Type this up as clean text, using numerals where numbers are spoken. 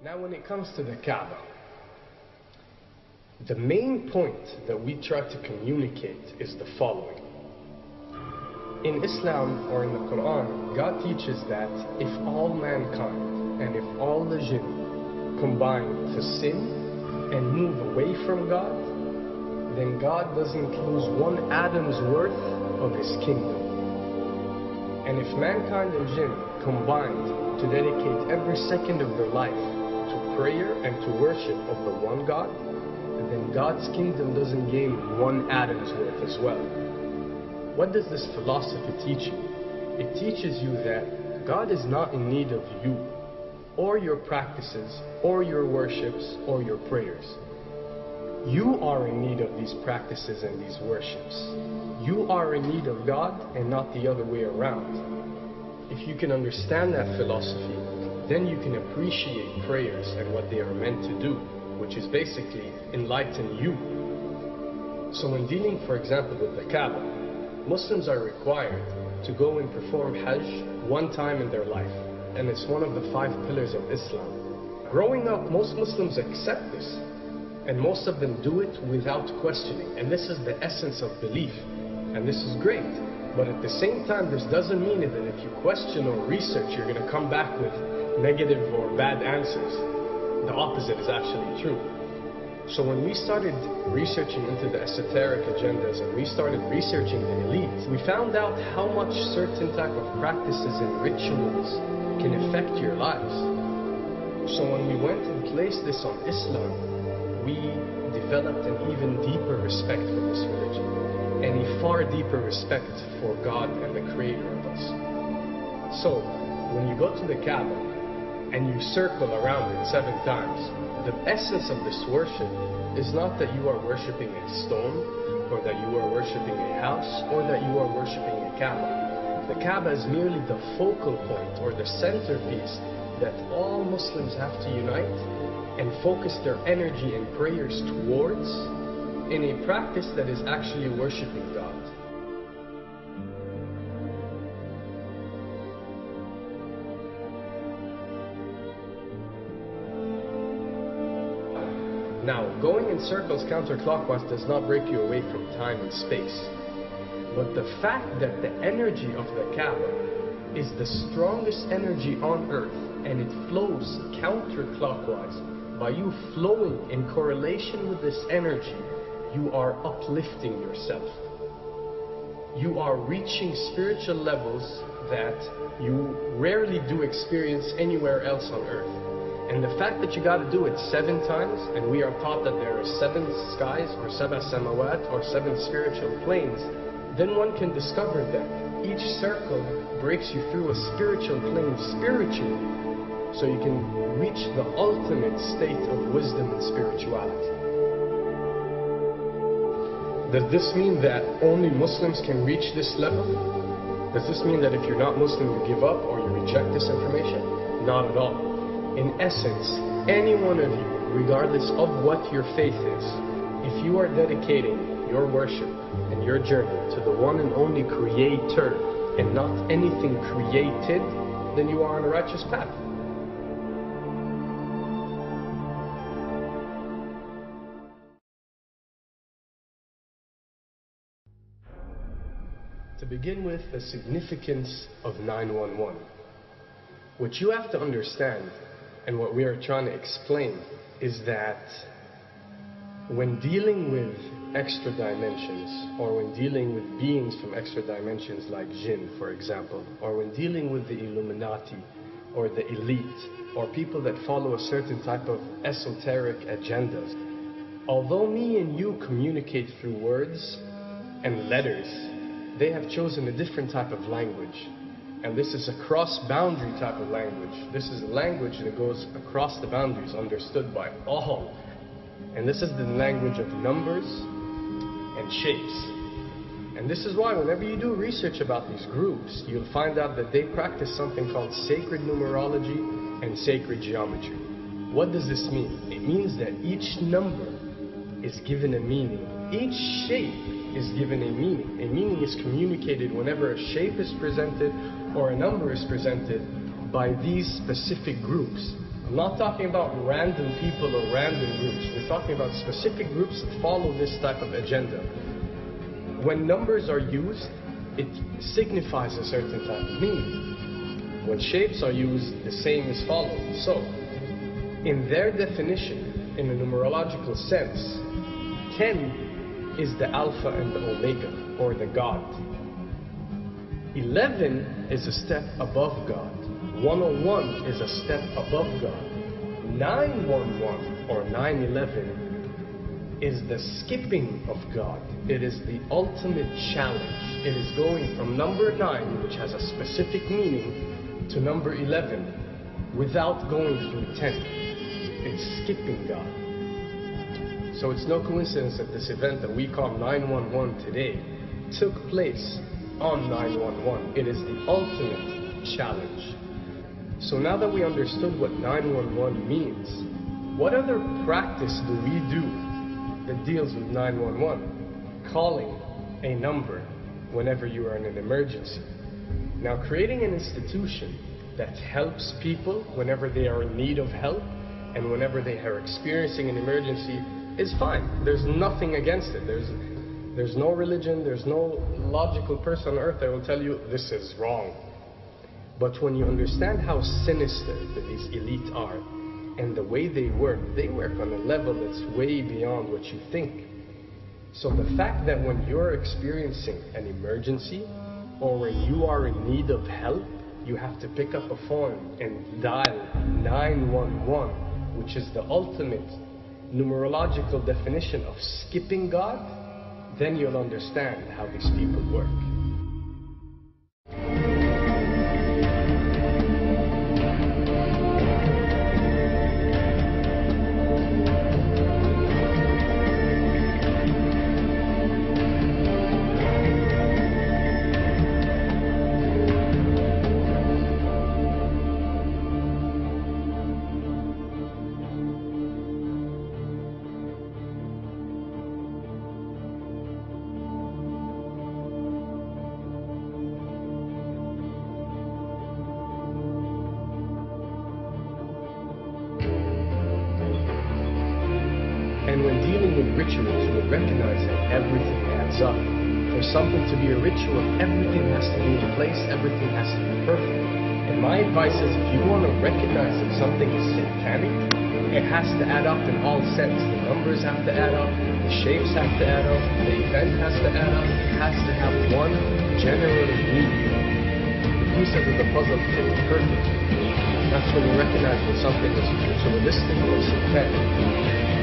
Now when it comes to the Kaaba, the main point that we try to communicate is the following. In Islam or in the Quran, God teaches that if all mankind and if all the jinn combine to sin and move away from God, then God doesn't lose one atom's worth of His kingdom. And if mankind and jinn combined to dedicate every second of their life to prayer and to worship of the one God, then God's kingdom doesn't gain one atom's worth as well. What does this philosophy teach you? It teaches you that God is not in need of you, or your practices, or your worships, or your prayers. You are in need of these practices and these worships. You are in need of God and not the other way around. If you can understand that philosophy, then you can appreciate prayers and what they are meant to do, which is basically enlighten you. So when dealing, for example, with the Kaaba, Muslims are required to go and perform Hajj one time in their life, and it's one of the 5 pillars of Islam. Growing up, most Muslims accept this, and most of them do it without questioning, and this is the essence of belief, and this is great. But at the same time, this doesn't mean that if you question or research, you're going to come back with negative or bad answers. The opposite is actually true. So when we started researching into the esoteric agendas and we started researching the elites, we found out how much certain type of practices and rituals can affect your lives. So when we went and placed this on Islam, we developed an even deeper respect for this religion and a far deeper respect for God and the Creator of us. So when you go to the Kaaba and you circle around it 7 times, the essence of this worship is not that you are worshipping a stone, or that you are worshipping a house, or that you are worshipping a Kaaba. The Kaaba is merely the focal point or the centerpiece that all Muslims have to unite and focus their energy and prayers towards in a practice that is actually worshipping God. Now, going in circles counterclockwise does not break you away from time and space. But the fact that the energy of the Kaaba is the strongest energy on earth and it flows counterclockwise, by you flowing in correlation with this energy, you are uplifting yourself. You are reaching spiritual levels that you rarely do experience anywhere else on earth. And the fact that you got to do it 7 times, and we are taught that there are 7 skies, or 7 samawat, or 7 spiritual planes, then one can discover that each circle breaks you through a spiritual plane spiritually, so you can reach the ultimate state of wisdom and spirituality. Does this mean that only Muslims can reach this level? Does this mean that if you're not Muslim, you give up or you reject this information? Not at all. In essence, any one of you, regardless of what your faith is, if you are dedicating your worship and your journey to the one and only Creator and not anything created, then you are on a righteous path. To begin with, the significance of 911. What you have to understand, and what we are trying to explain, is that when dealing with extra dimensions, or when dealing with beings from extra dimensions like jinn, for example, or when dealing with the Illuminati, or the elite, or people that follow a certain type of esoteric agendas, although me and you communicate through words and letters, they have chosen a different type of language. And this is a cross-boundary type of language. This is a language that goes across the boundaries, understood by all. And this is the language of numbers and shapes. And this is why whenever you do research about these groups, you'll find out that they practice something called sacred numerology and sacred geometry. What does this mean? It means that each number is given a meaning. Each shape is given a meaning. A meaning is communicated whenever a shape is presented or a number is presented by these specific groups. I'm not talking about random people or random groups. We're talking about specific groups that follow this type of agenda. When numbers are used, it signifies a certain type of meaning. When shapes are used, the same is followed. So, in their definition, in a numerological sense, 10 is the Alpha and the Omega, or the God. 11 is a step above God. 101 is a step above God. 911 or 911 is the skipping of God. It is the ultimate challenge. It is going from number 9, which has a specific meaning, to number 11 without going through 10. It's skipping God. So it's no coincidence that this event that we call 911 today took place on 911. It is the ultimate challenge. So now that we understood what 911 means, what other practice do we do that deals with 911? Calling a number whenever you are in an emergency. Now, creating an institution that helps people whenever they are in need of help and whenever they are experiencing an emergency is fine. There's nothing against it. There's no religion, there's no logical person on earth that will tell you this is wrong. But when you understand how sinister these elites are and the way they work on a level that's way beyond what you think. So the fact that when you're experiencing an emergency or when you are in need of help, you have to pick up a phone and dial 911, which is the ultimate numerological definition of skipping God, then you'll understand how these people work. And when dealing with rituals, we recognize that everything adds up. For something to be a ritual, everything has to be in place, everything has to be perfect. And my advice is, if you want to recognize that something is satanic, it has to add up in all sense. The numbers have to add up, the shapes have to add up, the event has to add up, it has to have one general meaning. The pieces of the puzzle fit perfectly. That's when you recognize when something is ritualistic or satanic.